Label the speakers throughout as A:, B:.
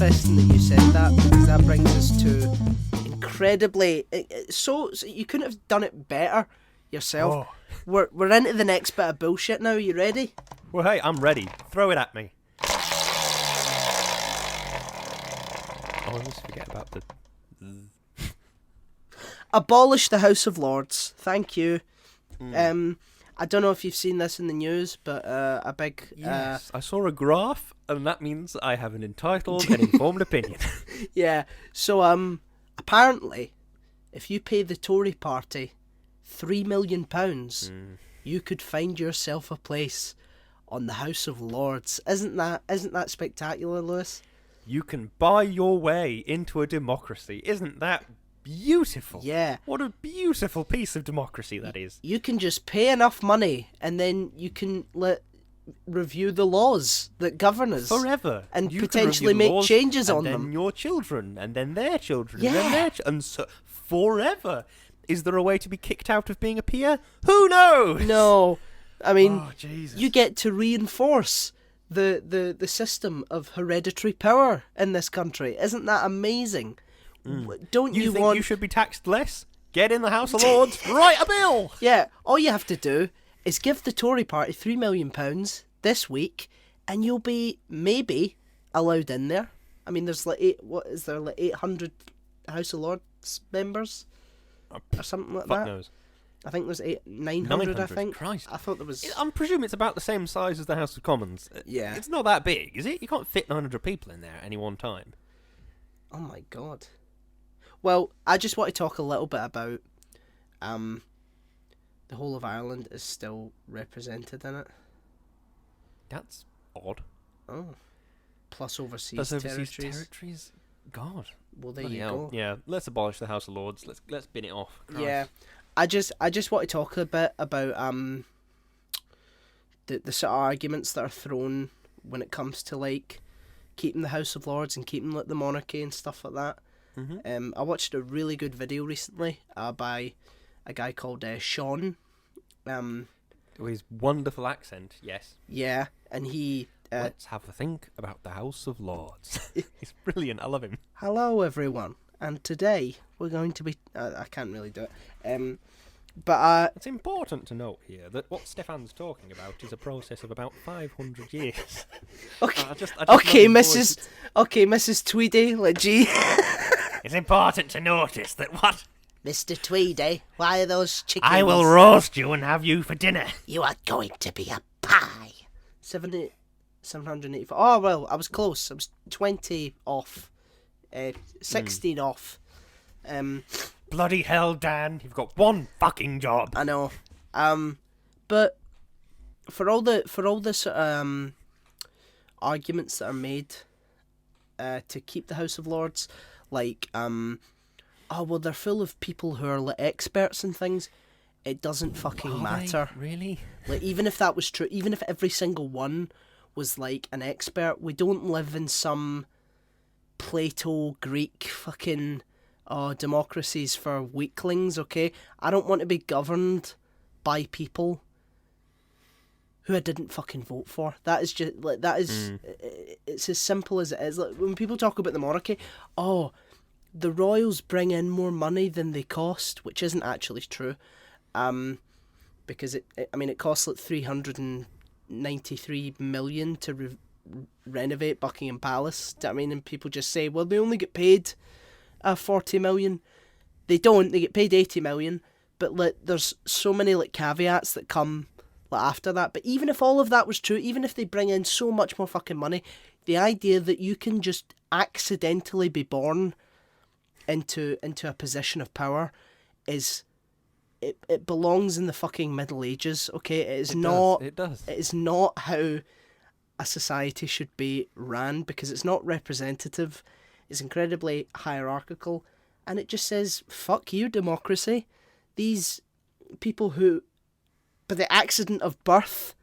A: interesting that you said that, because that brings us to incredibly... So you couldn't have done it better yourself.
B: Oh.
A: We're into the next bit of bullshit now. You ready?
B: Well, hey, I'm ready. Throw it at me. Oh, I always forget about the...
A: Abolish the House of Lords. Thank you. I don't know if you've seen this in the news, but a big...
B: Yes, I saw a graph, and that means I have an entitled and informed opinion.
A: Yeah, so apparently, if you pay the Tory party £3 million, you could find yourself a place on the House of Lords. Isn't that spectacular, Lewis?
B: You can buy your way into a democracy. Isn't that beautiful?
A: Yeah.
B: What a beautiful piece of democracy that is.
A: You can just pay enough money, and then you can review the laws that govern us
B: Forever.
A: and
B: You can
A: potentially
B: review the
A: make
B: laws,
A: changes on
B: and
A: them.
B: then your children, and then their children,
A: Yeah.
B: and then their and so forever. Is there a way to be kicked out of being a peer? Who knows?
A: No, I mean,
B: Oh, Jesus.
A: you get to reinforce the system of hereditary power in this country. Isn't that amazing? Don't you
B: think
A: want...
B: you should be taxed less? Get in the House of Lords, write a bill!
A: Yeah, all you have to do is give the Tory party £3 million this week, and you'll be maybe allowed in there. I mean, there's like 800 House of Lords members or something like
B: Fuck
A: that.
B: knows.
A: I think there's 900. I think.
B: Christ.
A: I thought there was.
B: I'm presuming it's about the same size as the House of Commons.
A: Yeah.
B: It's not that big, is it? You can't fit 900 people in there at any one time.
A: Oh my god. Well, I just want to talk a little bit about the whole of Ireland is still represented in it.
B: That's odd.
A: Oh. Plus overseas,
B: Plus overseas
A: territories.
B: God.
A: Well, there
B: Bloody
A: you
B: hell.
A: go.
B: Yeah, let's abolish the House of Lords. Let's bin it off. Christ.
A: Yeah. I just want to talk a bit about the sort of arguments that are thrown when it comes to like keeping the House of Lords and keeping like the monarchy and stuff like that.
B: Mm-hmm.
A: I watched a really good video recently by a guy called Sean.
B: With his wonderful accent, yes.
A: Yeah, and he...
B: Let's have a think about the House of Lords. He's brilliant, I love him.
A: Hello everyone, and today we're going to be... I can't really do it. But
B: it's important to note here that what Stefan's talking about is a process of about 500 years.
A: Okay,
B: I just
A: okay,
B: know
A: Mrs. Tweedy, like gee.
B: It's important to notice that what...
A: Mr. Tweedy, why are those chickens?
B: I will roast you and have you for dinner.
A: You are going to be a pie. 784. Oh, well, I was close. I was 20 off. 16 off.
B: Bloody hell, Dan. You've got one fucking job.
A: I know. But for all the sort of, arguments that are made to keep the House of Lords, like, oh, well, they're full of people who are like experts and things. It doesn't fucking matter.
B: Really?
A: Like, even if that was true, even if every single one was like an expert, we don't live in some Plato Greek fucking democracies for weaklings, okay? I don't want to be governed by people who I didn't fucking vote for. That is just like it's as simple as it is. Like, when people talk about the monarchy, oh, the royals bring in more money than they cost, which isn't actually true. Because it costs like 393 million to renovate Buckingham Palace. Do you know what I mean? And people just say, well, they only get paid 40 million. They don't. They get paid 80 million. But like, there's so many like caveats that come like after that. But even if all of that was true, even if they bring in so much more fucking money, the idea that you can just accidentally be born into a position of power is... It belongs in the fucking Middle Ages, okay? It does. It is not how a society should be ran, because it's not representative. It's incredibly hierarchical, and it just says, fuck you, democracy. These people who, by the accident of birth,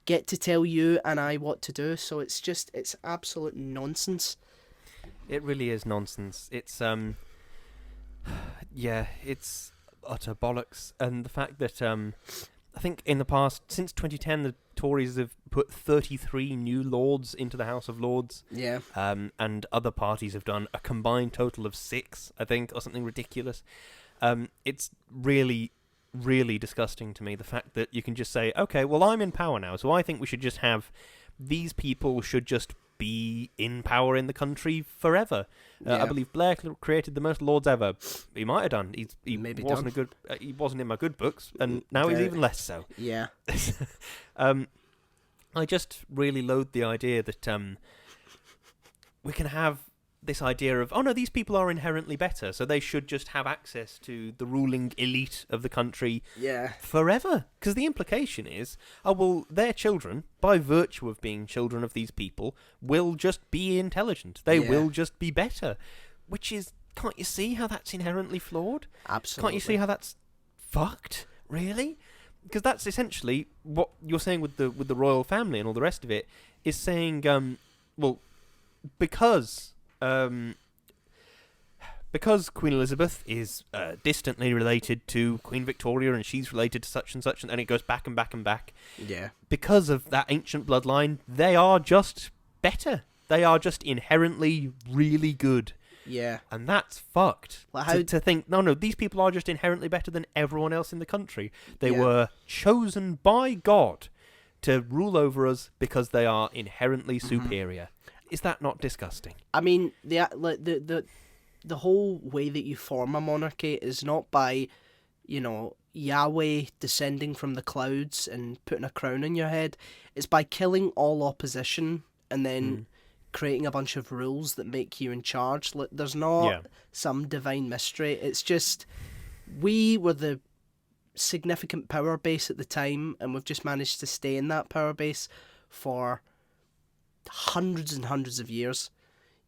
A: get to tell you and I what to do, so it's absolute nonsense.
B: It really is nonsense. It's, yeah, it's... utter bollocks. And the fact that I think in the past, since 2010, the Tories have put 33 new Lords into the House of Lords.
A: Yeah.
B: And other parties have done a combined total of 6, I think, or something ridiculous. It's really, really disgusting to me, the fact that you can just say, okay, well, I'm in power now, so I think we should just have... These people should just be in power in the country forever.
A: Yeah.
B: I believe Blair created the most Lords ever. He might have done. He
A: Maybe
B: wasn't
A: done.
B: he wasn't in my good books, and now he's even less so.
A: Yeah.
B: I just really loathe the idea that we can have this idea of, oh no, these people are inherently better, so they should just have access to the ruling elite of the country forever. Because the implication is, oh well, their children, by virtue of being children of these people, will just be intelligent. They will just be better. Which is, can't you see how that's inherently flawed?
A: Absolutely.
B: Can't you see how that's fucked? Really? Because that's essentially what you're saying with the royal family and all the rest of it, is saying, well, because Queen Elizabeth is distantly related to Queen Victoria, and she's related to such and such, and it goes back and back and back.
A: Yeah.
B: Because of that ancient bloodline, they are just better. They are just inherently really good.
A: Yeah.
B: And that's fucked.
A: Well,
B: to think, no, these people are just inherently better than everyone else in the country. They were chosen by God to rule over us because they are inherently superior. Is that not disgusting?
A: I mean, the whole way that you form a monarchy is not by, Yahweh descending from the clouds and putting a crown on your head. It's by killing all opposition and then creating a bunch of rules that make you in charge. There's not some divine mystery. It's just, we were the significant power base at the time, and we've just managed to stay in that power base for hundreds and hundreds of years.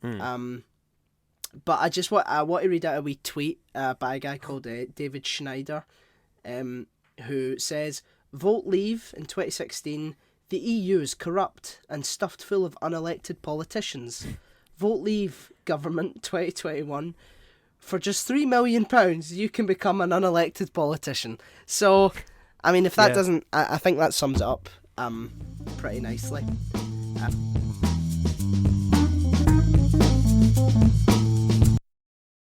A: But I want to read out a wee tweet by a guy called David Schneider, who says, "Vote Leave in 2016. The EU is corrupt and stuffed full of unelected politicians. Vote Leave government 2021. For just £3 million, you can become an unelected politician." So, I mean, if that doesn't, I think that sums it up pretty nicely.